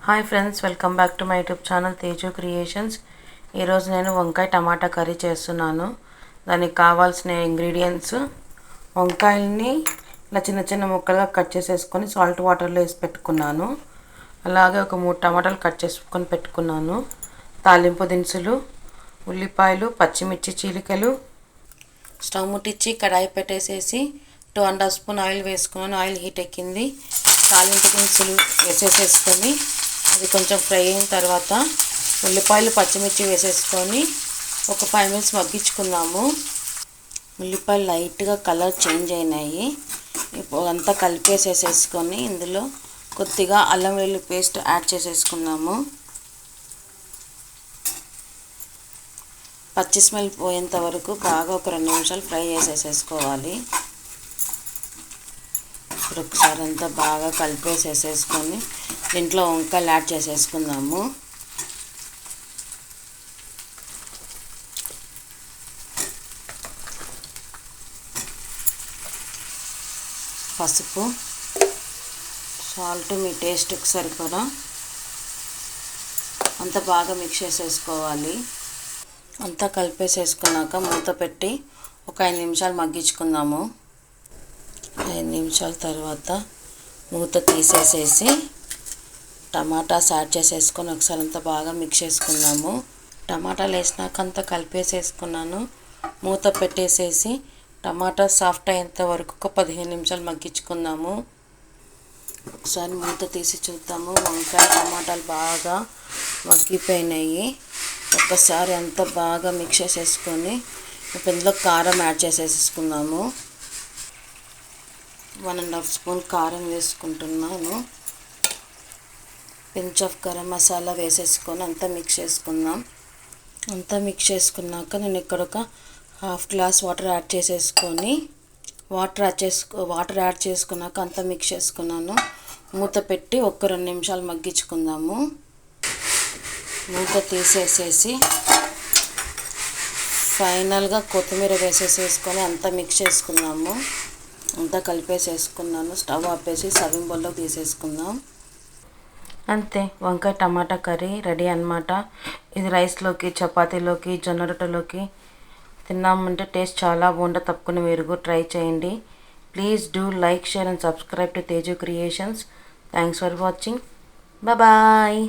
Hi friends, welcome back to my YouTube channel Teju creations. ఈరోజు నేను వంకాయ టమాటా కర్రీ చేస్తున్నాను. దానికి కావాల్సిన ఇంగ్రీడియంట్స్: వంకాయల్ని ఇలా చిన్న చిన్న ముక్కలుగా కట్ చేసేసుకొని సాల్ట్ వాటర్లో వేసి పెట్టుకున్నాను. అలాగే ఒక 3 టమాటాలు కట్ చేసుకొని పెట్టుకున్నాను. తాలింపు దినుసులు, ఉల్లిపాయలు, పచ్చిమిర్చి చీలికలు. స్టవ్ ముట్టించి కడాయి పెట్టేసేసి 2.5 స్పూన్ ఆయిల్ వేసుకున్నాను. ఆయిల్ హీట్ ఎక్కింది. తాలింపు దినుసులు వేసేసుకొని అది కొంచెం ఫ్రై అయిన తర్వాత ఉల్లిపాయలు, పచ్చిమిర్చి వేసేసుకొని ఒక 5 మినిట్స్ మగ్గించుకుందాము. ఉల్లిపాయలు లైట్గా కలర్ చేంజ్ అయినాయి. ఇప్పుడు అంతా కలిపేసేసుకొని ఇందులో కొద్దిగా అల్లం వెల్లుల్లి పేస్ట్ యాడ్ చేసేసుకుందాము. పచ్చి స్మెల్ పోయేంత వరకు బాగా ఒక 2 నిమిషాలు ఫ్రై చేసేసుకోవాలి. ఇప్పుడు ఒకసారి అంతా బాగా కలిపేసేసుకొని దీంట్లో వంకాయలు యాడ్ చేసేసుకుందాము. పసుపు, సాల్ట్ మీ టేస్ట్కి సరిపడా అంతా బాగా మిక్స్ చేసేసుకోవాలి. అంతా కలిపేసేసుకున్నాక మూత పెట్టి ఒక 5 నిమిషాలు మగ్గించుకుందాము. 5 నిమిషాల తర్వాత మూత తీసేసేసి టమాటాస్ యాడ్ చేసేసుకొని ఒకసారి అంతా బాగా మిక్స్ చేసుకుందాము. టమాటాలు వేసినాక అంతా కలిపేసేసుకున్నాను. మూత పెట్టేసేసి టమాటా సాఫ్ట్ అయ్యేంత వరకు ఒక 15 నిమిషాలు మగ్గించుకుందాము. ఒకసారి మూత తీసి చూద్దాము. వంకాయ టమాటాలు బాగా మగ్గిపోయినాయి. ఒక్కసారి అంతా బాగా మిక్స్ చేసేసుకొని ఇప్పుడు ఇందులో కారం యాడ్ చేసేసుకుందాము. 1.5 స్పూన్ కారం వేసుకుంటున్నాను. పించ్ ఆఫ్ గరం మసాలా వేసేసుకొని అంతా మిక్స్ చేసుకుందాం. అంతా మిక్స్ చేసుకున్నాక నేను ఇక్కడ ఒక 1/2 గ్లాస్ వాటర్ యాడ్ చేసేసుకొని వాటర్ యాడ్ చేసుకున్నాక అంతా మిక్స్ చేసుకున్నాను. మూత పెట్టి ఒక 2 నిమిషాలు మగ్గించుకుందాము. మూత తీసేసేసి ఫైనల్గా కొత్తిమీర వేసేసుకొని అంతా మిక్స్ చేసుకుందాము. అంతా కలిపేసేసుకున్నాను. స్టవ్ ఆపేసి సర్వింగ్ బౌల్లో తీసేసుకుందాం. అంతే, వంకాయ టమాటా కర్రీ రెడీ అన్నమాట. ఇది రైస్లోకి, చపాతీలోకి, జొన్న రొట్టెలోకి తిన్నామంటే టేస్ట్ చాలా బాగుంటుంది. తప్పకుండా మీరు కూడా ట్రై చేయండి. Please do like, share and subscribe to Teju creations. Thanks for watching. Bye.